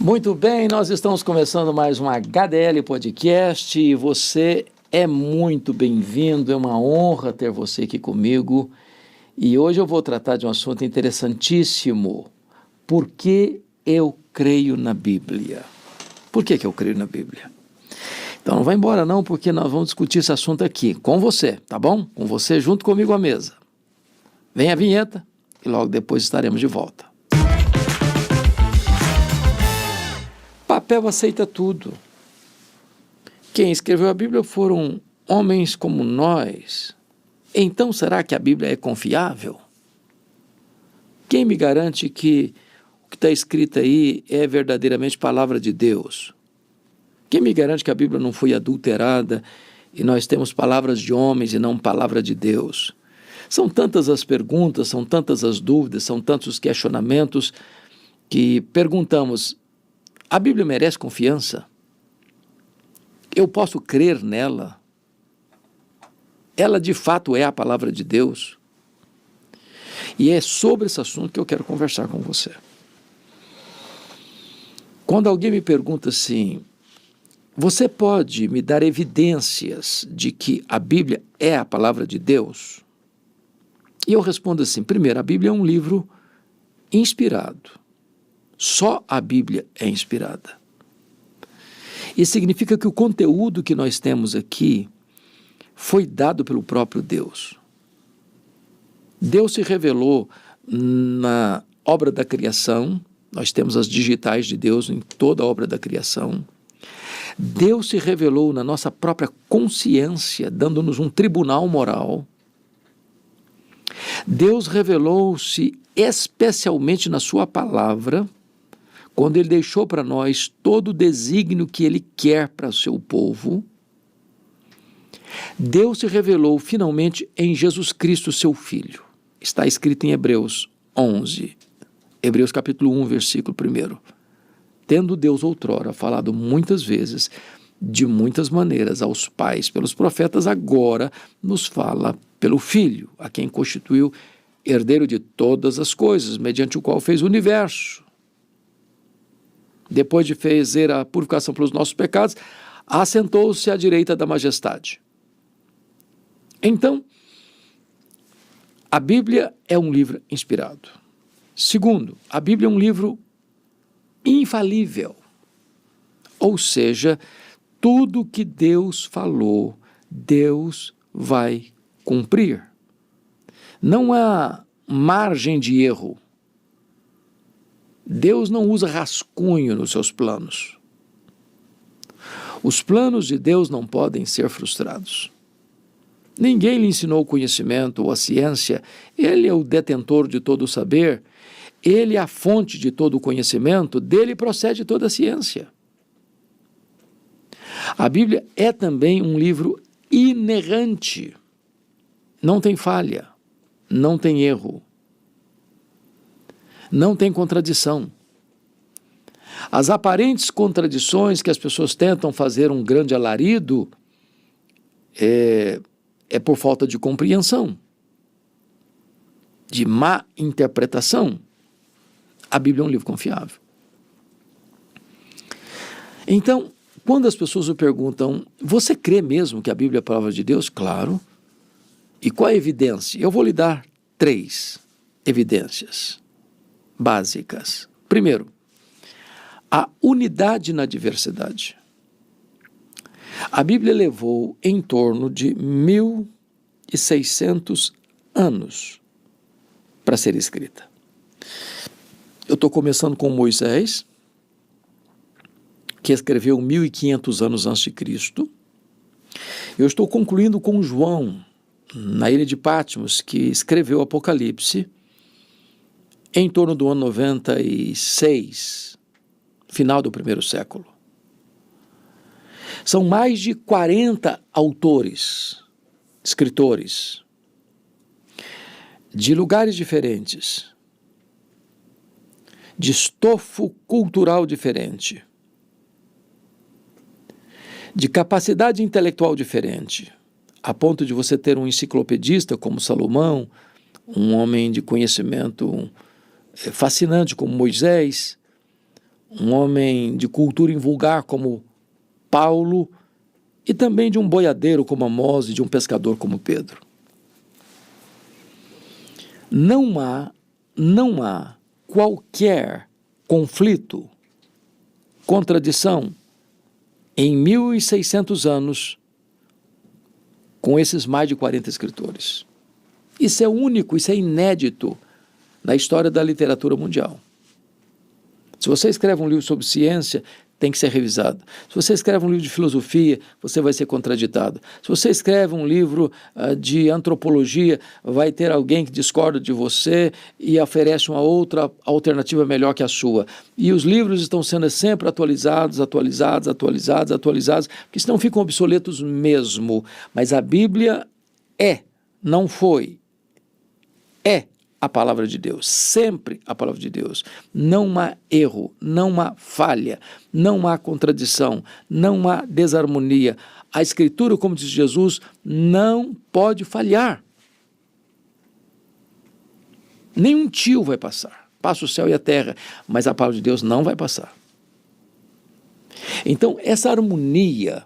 Muito bem, nós estamos começando mais um HDL Podcast e você é muito bem-vindo, é uma honra ter você aqui comigo. E hoje eu vou tratar de um assunto interessantíssimo. Por que eu creio na Bíblia? Por que eu creio na Bíblia? Então não vai embora não, porque nós vamos discutir esse assunto aqui, com você, tá bom? Com você junto comigo à mesa. Vem a vinheta e logo depois estaremos de volta. Papel aceita tudo. Quem escreveu a Bíblia foram homens como nós. Então, será que a Bíblia é confiável? Quem me garante que o que está escrito aí é verdadeiramente palavra de Deus? Quem me garante que a Bíblia não foi adulterada e nós temos palavras de homens e não palavra de Deus? São tantas as perguntas, são tantas as dúvidas, são tantos os questionamentos que perguntamos: a Bíblia merece confiança? Eu posso crer nela? Ela de fato é a palavra de Deus? E é sobre esse assunto que eu quero conversar com você. Quando alguém me pergunta assim: você pode me dar evidências de que a Bíblia é a palavra de Deus? E eu respondo assim: primeiro, a Bíblia é um livro inspirado. Só a Bíblia é inspirada. Isso significa que o conteúdo que nós temos aqui foi dado pelo próprio Deus. Deus se revelou na obra da criação. Nós temos as digitais de Deus em toda a obra da criação. Deus se revelou na nossa própria consciência, dando-nos um tribunal moral. Deus revelou-se especialmente na sua palavra, quando Ele deixou para nós todo o desígnio que Ele quer para o seu povo. Deus se revelou finalmente em Jesus Cristo, seu Filho. Está escrito em Hebreus 11, Hebreus capítulo 1, versículo 1. Tendo Deus outrora falado muitas vezes, de muitas maneiras, aos pais pelos profetas, agora nos fala pelo Filho, a quem constituiu herdeiro de todas as coisas, mediante o qual fez o universo. Depois de fazer a purificação pelos nossos pecados, assentou-se à direita da majestade. Então, a Bíblia é um livro inspirado. Segundo, a Bíblia é um livro infalível. Ou seja, tudo que Deus falou, Deus vai cumprir. Não há margem de erro. Deus não usa rascunho nos seus planos. Os planos de Deus não podem ser frustrados. Ninguém lhe ensinou o conhecimento ou a ciência. Ele é o detentor de todo o saber. Ele é a fonte de todo o conhecimento. Dele procede toda a ciência. A Bíblia é também um livro inerrante. Não tem falha, não tem erro. Não tem contradição. As aparentes contradições que as pessoas tentam fazer um grande alarido é por falta de compreensão, de má interpretação. A Bíblia é um livro confiável. Então, quando as pessoas me perguntam: você crê mesmo que a Bíblia é a palavra de Deus? Claro. E qual é a evidência? Eu vou lhe dar 3 evidências básicas. Primeiro, a unidade na diversidade. A Bíblia levou em torno de 1.600 anos para ser escrita. Eu estou começando com Moisés, que escreveu 1.500 anos antes de Cristo. Eu estou concluindo com João, na ilha de Patmos, que escreveu o Apocalipse em torno do ano 96, final do primeiro século. São mais de 40 autores, escritores, de lugares diferentes, de estofo cultural diferente, de capacidade intelectual diferente, a ponto de você ter um enciclopedista como Salomão, um homem de conhecimento fascinante como Moisés, um homem de cultura invulgar como Paulo, e também de um boiadeiro como Amós e de um pescador como Pedro. Não há qualquer conflito, contradição em 1.600 anos com esses mais de 40 escritores. Isso é único, isso é inédito na história da literatura mundial. Se você escreve um livro sobre ciência, tem que ser revisado. Se você escreve um livro de filosofia, você vai ser contraditado. Se você escreve um livro de antropologia, vai ter alguém que discorda de você e oferece uma outra alternativa melhor que a sua. E os livros estão sendo sempre atualizados, porque senão ficam obsoletos mesmo. Mas a Bíblia não foi, é a palavra de Deus, sempre a palavra de Deus. Não há erro, não há falha, não há contradição, não há desarmonia. A Escritura, como diz Jesus, não pode falhar. Nenhum tio vai passar. Passa o céu e a terra, mas a palavra de Deus não vai passar. Então, essa harmonia,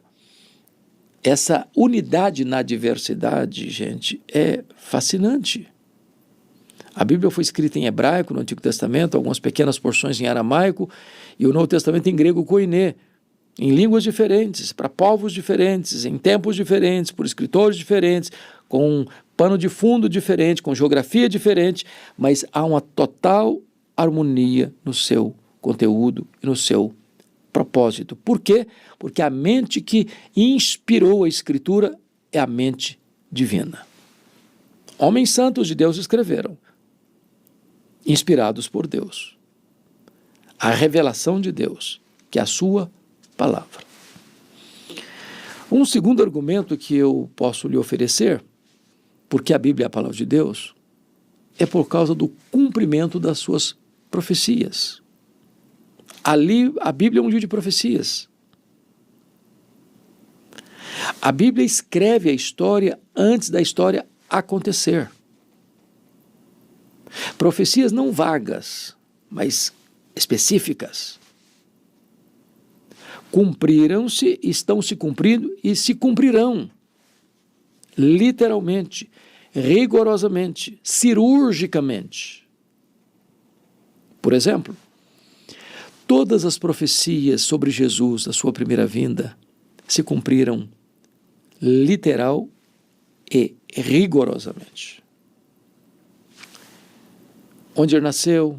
essa unidade na diversidade, gente, é fascinante. A Bíblia foi escrita em hebraico no Antigo Testamento, algumas pequenas porções em aramaico, e o Novo Testamento em grego koiné, em línguas diferentes, para povos diferentes, em tempos diferentes, por escritores diferentes, com um pano de fundo diferente, com geografia diferente, mas há uma total harmonia no seu conteúdo e no seu propósito. Por quê? Porque a mente que inspirou a Escritura é a mente divina. Homens santos de Deus escreveram, inspirados por Deus. A revelação de Deus, que é a sua palavra. Um segundo argumento que eu posso lhe oferecer, porque a Bíblia é a palavra de Deus, é por causa do cumprimento das suas profecias. Ali, a Bíblia é um livro de profecias. A Bíblia escreve a história antes da história acontecer. Profecias não vagas, mas específicas. Cumpriram-se, estão se cumprindo e se cumprirão. Literalmente, rigorosamente, cirurgicamente. Por exemplo, todas as profecias sobre Jesus, a sua primeira vinda, se cumpriram literal e rigorosamente. Onde ele nasceu,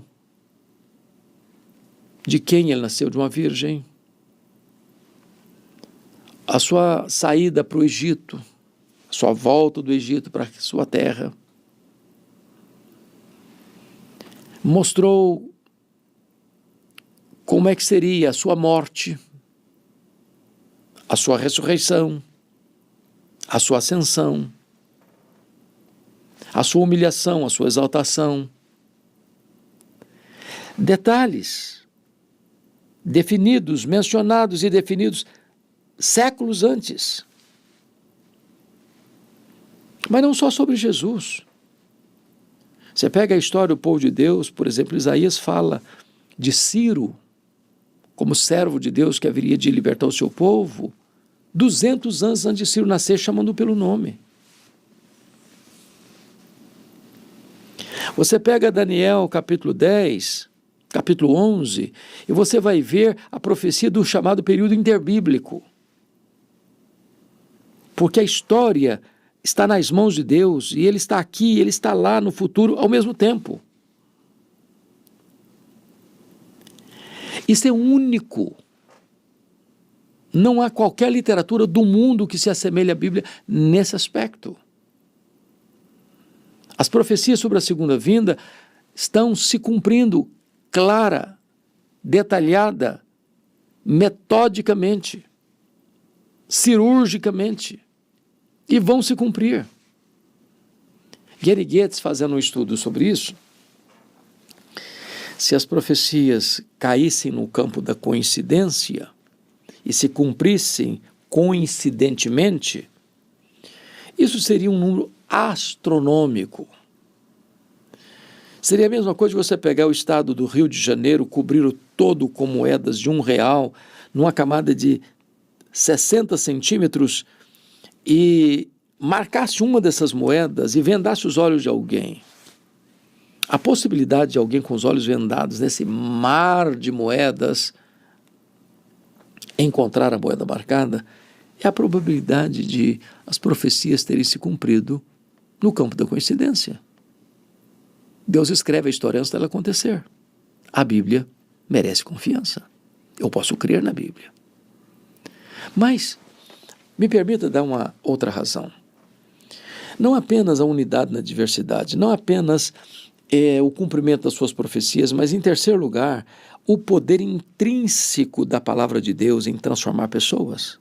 de quem ele nasceu, de uma virgem, a sua saída para o Egito, a sua volta do Egito para a sua terra, mostrou como é que seria a sua morte, a sua ressurreição, a sua ascensão, a sua humilhação, a sua exaltação. Detalhes definidos, mencionados e definidos séculos antes. Mas não só sobre Jesus. Você pega a história do povo de Deus, por exemplo, Isaías fala de Ciro, como servo de Deus que haveria de libertar o seu povo, 200 anos antes de Ciro nascer, chamando pelo nome. Você pega Daniel, capítulo 10, capítulo 11, e você vai ver a profecia do chamado período interbíblico. Porque a história está nas mãos de Deus, e Ele está aqui, Ele está lá no futuro ao mesmo tempo. Isso é único. Não há qualquer literatura do mundo que se assemelhe à Bíblia nesse aspecto. As profecias sobre a segunda vinda estão se cumprindo clara, detalhada, metodicamente, cirurgicamente, e vão se cumprir. Gary Getz, fazendo um estudo sobre isso, se as profecias caíssem no campo da coincidência e se cumprissem coincidentemente, isso seria um número astronômico. Seria a mesma coisa de você pegar o estado do Rio de Janeiro, cobrir todo com moedas de R$1, numa camada de 60 centímetros, e marcasse uma dessas moedas e vendasse os olhos de alguém, a possibilidade de alguém com os olhos vendados nesse mar de moedas encontrar a moeda marcada, é a probabilidade de as profecias terem se cumprido no campo da coincidência. Deus escreve a história antes dela acontecer. A Bíblia merece confiança. Eu posso crer na Bíblia. Mas, me permita dar uma outra razão. Não apenas a unidade na diversidade, não apenas o cumprimento das suas profecias, mas, em terceiro lugar, o poder intrínseco da palavra de Deus em transformar pessoas.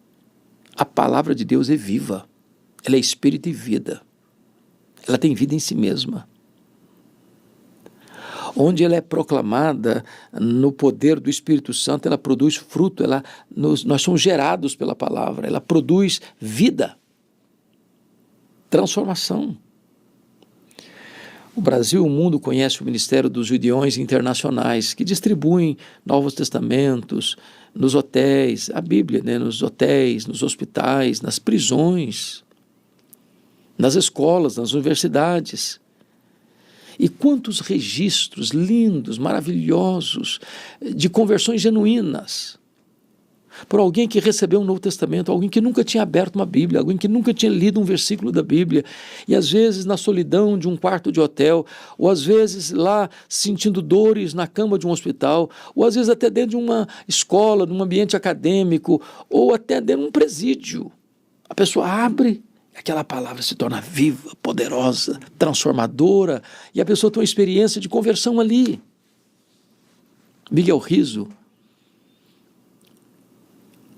A palavra de Deus é viva, ela é espírito e vida, ela tem vida em si mesma. Onde ela é proclamada no poder do Espírito Santo, ela produz fruto, nós somos gerados pela palavra, ela produz vida, transformação. O Brasil e o mundo conhecem o Ministério dos Gideões Internacionais, que distribuem Novos Testamentos nos hotéis, a Bíblia, nos hotéis, nos hospitais, nas prisões, nas escolas, nas universidades. E quantos registros lindos, maravilhosos, de conversões genuínas, por alguém que recebeu um Novo Testamento, alguém que nunca tinha aberto uma Bíblia, alguém que nunca tinha lido um versículo da Bíblia, e às vezes na solidão de um quarto de hotel, ou às vezes lá sentindo dores na cama de um hospital, ou às vezes até dentro de uma escola, num ambiente acadêmico, ou até dentro de um presídio. A pessoa abre, aquela palavra se torna viva, poderosa, transformadora, e a pessoa tem uma experiência de conversão ali. Miguel Riso,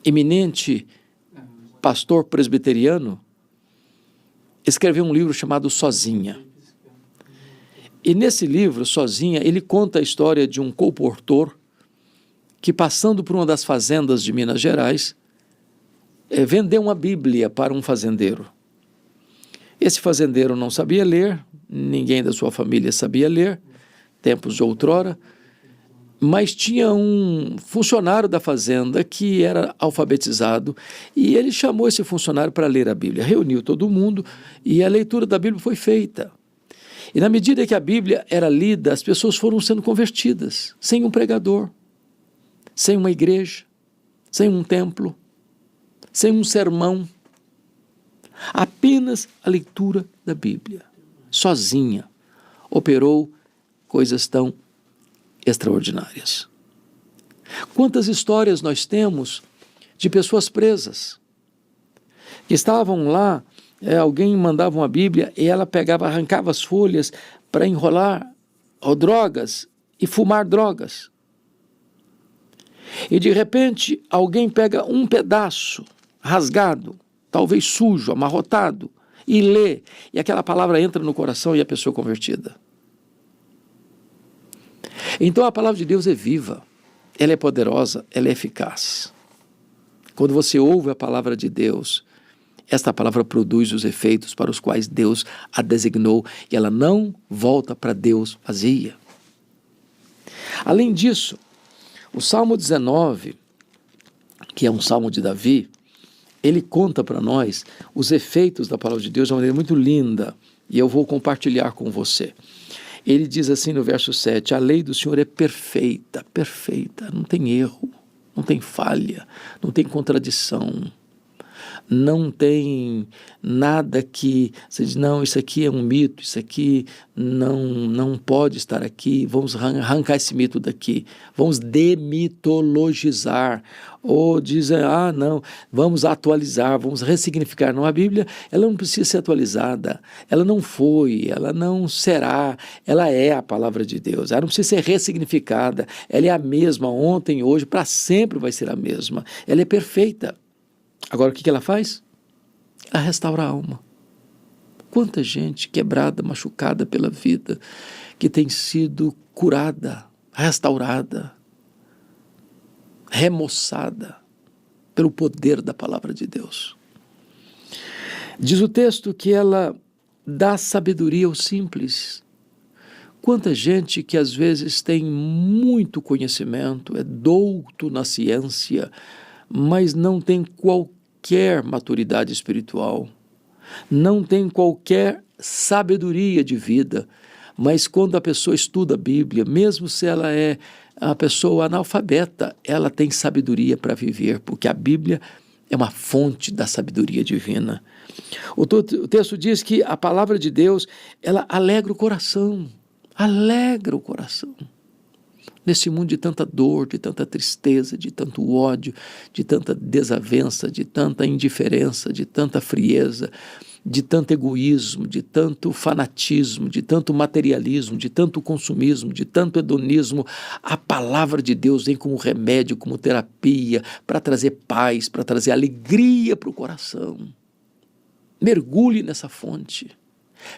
eminente pastor presbiteriano, escreveu um livro chamado Sozinha. E nesse livro, Sozinha, ele conta a história de um colportor que, passando por uma das fazendas de Minas Gerais, vendeu uma Bíblia para um fazendeiro. Esse fazendeiro não sabia ler, ninguém da sua família sabia ler, tempos de outrora, mas tinha um funcionário da fazenda que era alfabetizado e ele chamou esse funcionário para ler a Bíblia. Reuniu todo mundo e a leitura da Bíblia foi feita. E na medida que a Bíblia era lida, as pessoas foram sendo convertidas, sem um pregador, sem uma igreja, sem um templo, sem um sermão. Apenas a leitura da Bíblia, sozinha, operou coisas tão extraordinárias. Quantas histórias nós temos de pessoas presas, que estavam lá, alguém mandava uma Bíblia e ela pegava, arrancava as folhas para enrolar drogas e fumar drogas. E de repente alguém pega um pedaço rasgado, talvez sujo, amarrotado, e lê, e aquela palavra entra no coração e a pessoa é convertida. Então a palavra de Deus é viva, ela é poderosa, ela é eficaz. Quando você ouve a palavra de Deus, esta palavra produz os efeitos para os quais Deus a designou, e ela não volta para Deus vazia. Além disso, o Salmo 19, que é um salmo de Davi, ele conta para nós os efeitos da palavra de Deus de uma maneira muito linda, e eu vou compartilhar com você. Ele diz assim no verso 7, a lei do Senhor é perfeita, perfeita, não tem erro, não tem falha, não tem contradição, não tem nada que você diz, não, isso aqui é um mito, isso aqui não pode estar aqui, vamos arrancar esse mito daqui, vamos demitologizar, ou dizem, não, vamos atualizar, vamos ressignificar. Não, a Bíblia, ela não precisa ser atualizada, ela não foi, ela não será, ela é a palavra de Deus, ela não precisa ser ressignificada, ela é a mesma ontem, hoje, para sempre vai ser a mesma, ela é perfeita. Agora, o que ela faz? Ela restaura a alma. Quanta gente quebrada, machucada pela vida, que tem sido curada, restaurada, remoçada pelo poder da palavra de Deus. Diz o texto que ela dá sabedoria aos simples. Quanta gente que às vezes tem muito conhecimento, é douto na ciência, mas não tem qualquer maturidade espiritual, não tem qualquer sabedoria de vida. Mas quando a pessoa estuda a Bíblia, mesmo se ela é a pessoa analfabeta, ela tem sabedoria para viver, porque a Bíblia é uma fonte da sabedoria divina. O texto diz que a palavra de Deus, ela alegra o coração. Alegra o coração. Nesse mundo de tanta dor, de tanta tristeza, de tanto ódio, de tanta desavença, de tanta indiferença, de tanta frieza, de tanto egoísmo, de tanto fanatismo, de tanto materialismo, de tanto consumismo, de tanto hedonismo, a palavra de Deus vem como remédio, como terapia, para trazer paz, para trazer alegria para o coração. Mergulhe nessa fonte.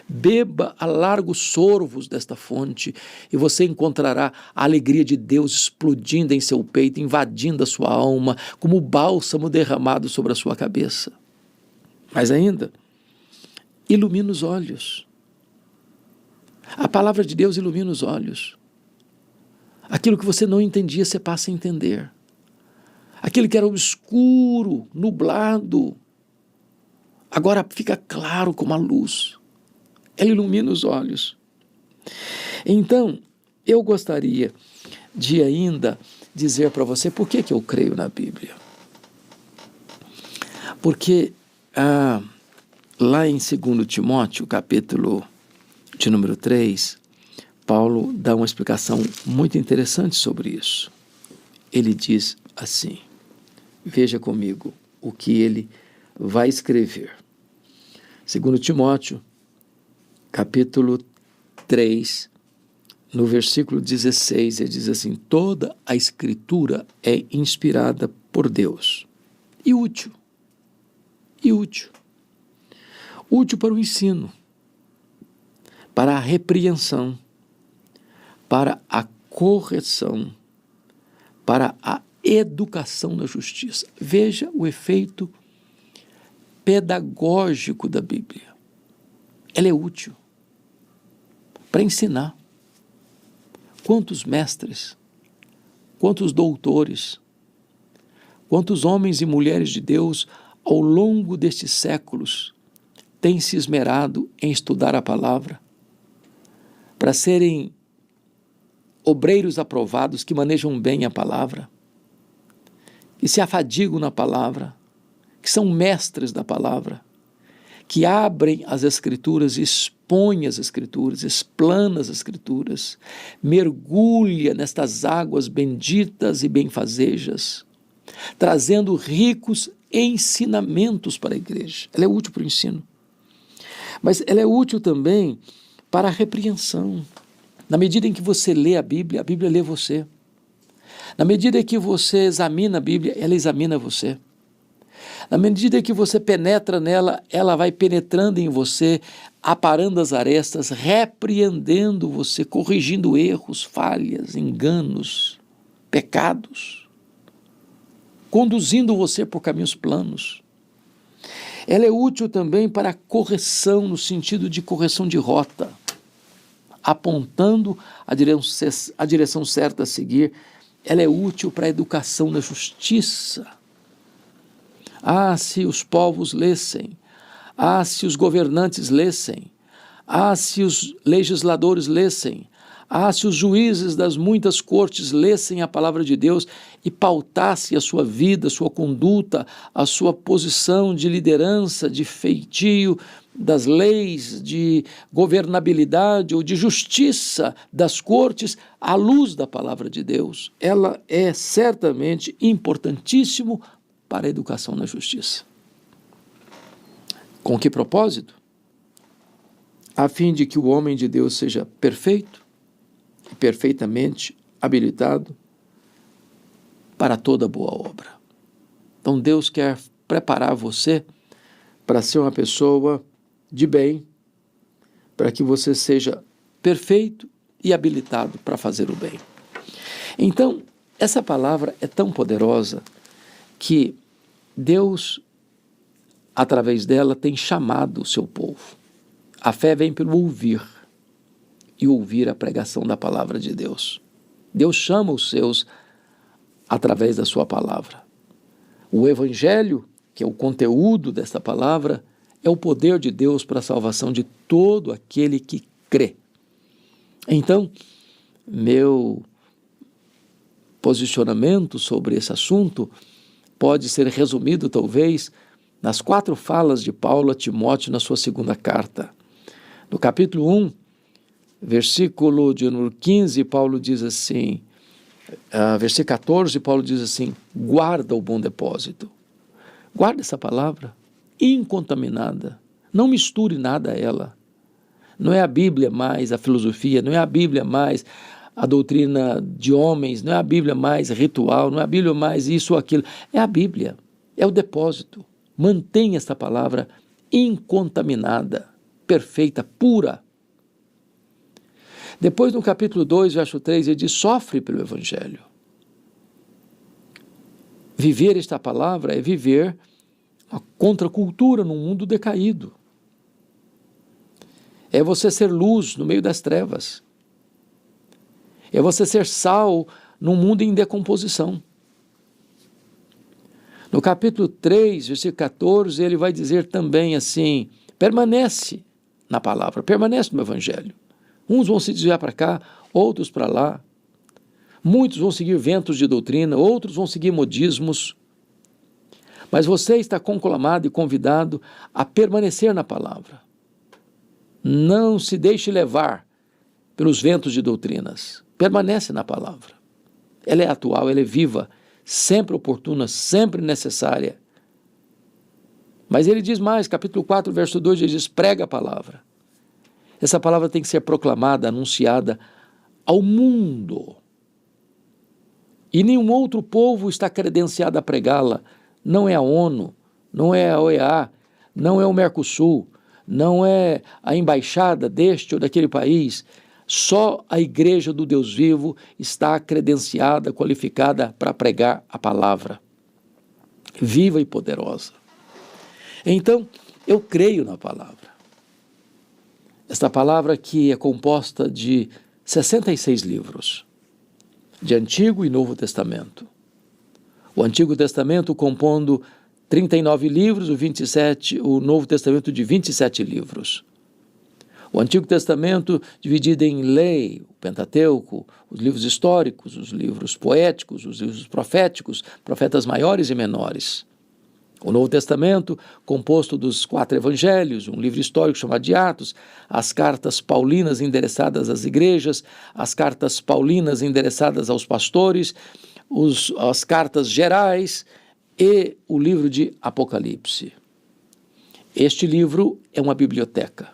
Beba a largos sorvos desta fonte e você encontrará a alegria de Deus explodindo em seu peito, invadindo a sua alma, como o bálsamo derramado sobre a sua cabeça. Mas ainda, ilumina os olhos. A palavra de Deus ilumina os olhos. Aquilo que você não entendia, você passa a entender. Aquilo que era obscuro, nublado, agora fica claro como a luz. Ela ilumina os olhos. Então, eu gostaria de ainda dizer para você por que eu creio na Bíblia. Porque lá em 2 Timóteo, capítulo de número 3, Paulo dá uma explicação muito interessante sobre isso. Ele diz assim, veja comigo o que ele vai escrever. 2 Timóteo, capítulo 3, no versículo 16, ele diz assim, toda a Escritura é inspirada por Deus e útil. Útil para o ensino, para a repreensão, para a correção, para a educação na justiça. Veja o efeito pedagógico da Bíblia. Ela é útil para ensinar. Quantos mestres, quantos doutores, quantos homens e mulheres de Deus ao longo destes séculos têm se esmerado em estudar a palavra para serem obreiros aprovados que manejam bem a palavra, que se afadigam na palavra, que são mestres da palavra, que abrem as Escrituras, expõem as Escrituras, explana as Escrituras, mergulha nestas águas benditas e benfazejas, trazendo ricos ensinamentos para a igreja. Ela é útil para o ensino, mas ela é útil também para a repreensão. Na medida em que você lê a Bíblia lê você. Na medida em que você examina a Bíblia, ela examina você. Na medida que você penetra nela, ela vai penetrando em você, aparando as arestas, repreendendo você, corrigindo erros, falhas, enganos, pecados, conduzindo você por caminhos planos. Ela é útil também para a correção, no sentido de correção de rota, apontando a direção certa a seguir. Ela é útil para a educação na justiça. Ah, se os povos lessem, ah, se os governantes lessem, ah, se os legisladores lessem, ah, se os juízes das muitas cortes lessem a palavra de Deus e pautassem a sua vida, a sua conduta, a sua posição de liderança, de feitio das leis, de governabilidade ou de justiça das cortes, à luz da palavra de Deus, ela é certamente importantíssimo para a educação na justiça. Com que propósito? A fim de que o homem de Deus seja perfeito e perfeitamente habilitado para toda boa obra. Então Deus quer preparar você para ser uma pessoa de bem, para que você seja perfeito e habilitado para fazer o bem. Então, essa palavra é tão poderosa que Deus, através dela, tem chamado o seu povo. A fé vem pelo ouvir, e ouvir a pregação da palavra de Deus. Deus chama os seus através da sua palavra. O Evangelho, que é o conteúdo desta palavra, é o poder de Deus para a salvação de todo aquele que crê. Então, meu posicionamento sobre esse assunto pode ser resumido, talvez, nas 4 falas de Paulo a Timóteo na sua segunda carta. No capítulo 1, versículo de número 15, Paulo diz assim, versículo 14, Paulo diz assim, guarda o bom depósito. Guarda essa palavra incontaminada, não misture nada a ela. Não é a Bíblia mais a filosofia, não é a Bíblia mais a doutrina de homens, não é a Bíblia mais ritual, não é a Bíblia mais isso ou aquilo. É a Bíblia, é o depósito. Mantenha esta palavra incontaminada, perfeita, pura. Depois, no capítulo 2, verso 3, ele diz, sofre pelo Evangelho. Viver esta palavra é viver a contracultura num mundo decaído. É você ser luz no meio das trevas. É você ser sal num mundo em decomposição. No capítulo 3, versículo 14, ele vai dizer também assim, permanece na palavra, permanece no Evangelho. Uns vão se desviar para cá, outros para lá. Muitos vão seguir ventos de doutrina, outros vão seguir modismos. Mas você está conclamado e convidado a permanecer na palavra. Não se deixe levar pelos ventos de doutrinas. Permanece na palavra. Ela é atual, ela é viva, sempre oportuna, sempre necessária. Mas ele diz mais, capítulo 4, verso 2, ele diz, prega a palavra. Essa palavra tem que ser proclamada, anunciada ao mundo. E nenhum outro povo está credenciado a pregá-la. Não é a ONU, não é a OEA, não é o Mercosul, não é a embaixada deste ou daquele país. Só a igreja do Deus vivo está credenciada, qualificada para pregar a palavra viva e poderosa. Então, eu creio na palavra. Esta palavra que é composta de 66 livros, de Antigo e Novo Testamento. O Antigo Testamento compondo 39 livros, o Novo Testamento de 27 livros. O Antigo Testamento dividido em lei, o Pentateuco, os livros históricos, os livros poéticos, os livros proféticos, profetas maiores e menores. O Novo Testamento composto dos 4 evangelhos, um livro histórico chamado de Atos, as cartas paulinas endereçadas às igrejas, as cartas paulinas endereçadas aos pastores, as cartas gerais e o livro de Apocalipse. Este livro é uma biblioteca.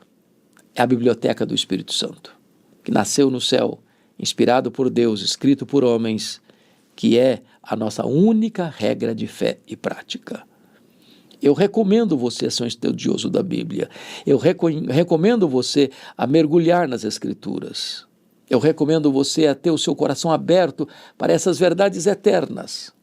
É a biblioteca do Espírito Santo, que nasceu no céu, inspirado por Deus, escrito por homens, que é a nossa única regra de fé e prática. Eu recomendo você a ser um estudioso da Bíblia. Eu recomendo você a mergulhar nas Escrituras. Eu recomendo você a ter o seu coração aberto para essas verdades eternas.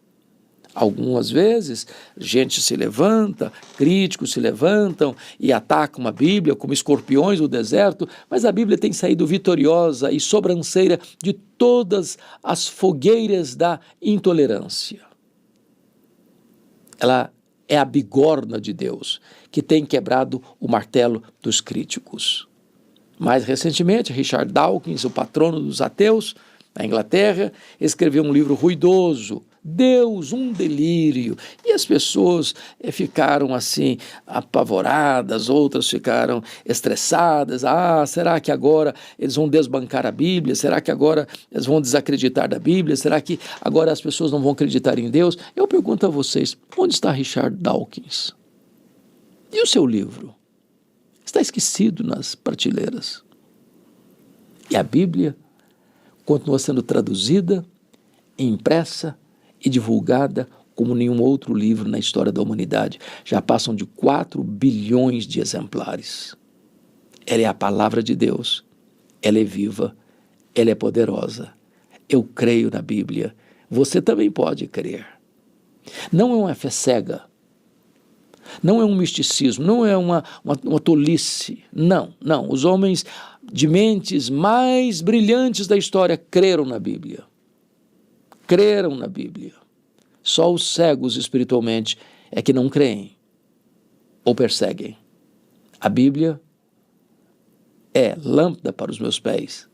Algumas vezes, gente se levanta, críticos se levantam e atacam a Bíblia como escorpiões do deserto, mas a Bíblia tem saído vitoriosa e sobranceira de todas as fogueiras da intolerância. Ela é a bigorna de Deus, que tem quebrado o martelo dos críticos. Mais recentemente, Richard Dawkins, o patrono dos ateus, na Inglaterra, escreveu um livro ruidoso, Deus, um delírio. E as pessoas ficaram assim, apavoradas, outras ficaram estressadas. Será que agora eles vão desbancar a Bíblia? Será que agora eles vão desacreditar da Bíblia? Será que agora as pessoas não vão acreditar em Deus? Eu pergunto a vocês, onde está Richard Dawkins? E o seu livro? Está esquecido nas prateleiras. E a Bíblia continua sendo traduzida, impressa e divulgada como nenhum outro livro na história da humanidade. Já passam de 4 bilhões de exemplares. Ela é a palavra de Deus. Ela é viva. Ela é poderosa. Eu creio na Bíblia. Você também pode crer. Não é uma fé cega. Não é um misticismo. Não é uma tolice. Não. Os homens de mentes mais brilhantes da história creram na Bíblia. Creram na Bíblia. Só os cegos espiritualmente é que não creem ou perseguem. A Bíblia é lâmpada para os meus pés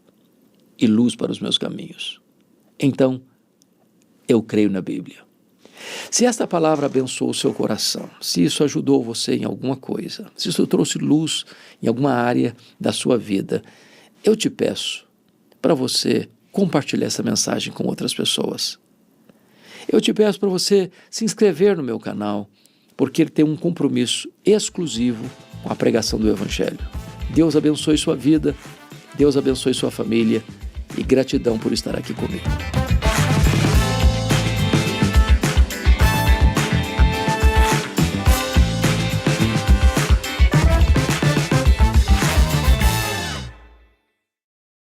e luz para os meus caminhos. Então, eu creio na Bíblia. Se esta palavra abençoou o seu coração, se isso ajudou você em alguma coisa, se isso trouxe luz em alguma área da sua vida, eu te peço para você compartilhar essa mensagem com outras pessoas. Eu te peço para você se inscrever no meu canal, porque ele tem um compromisso exclusivo com a pregação do Evangelho. Deus abençoe sua vida, Deus abençoe sua família e gratidão por estar aqui comigo.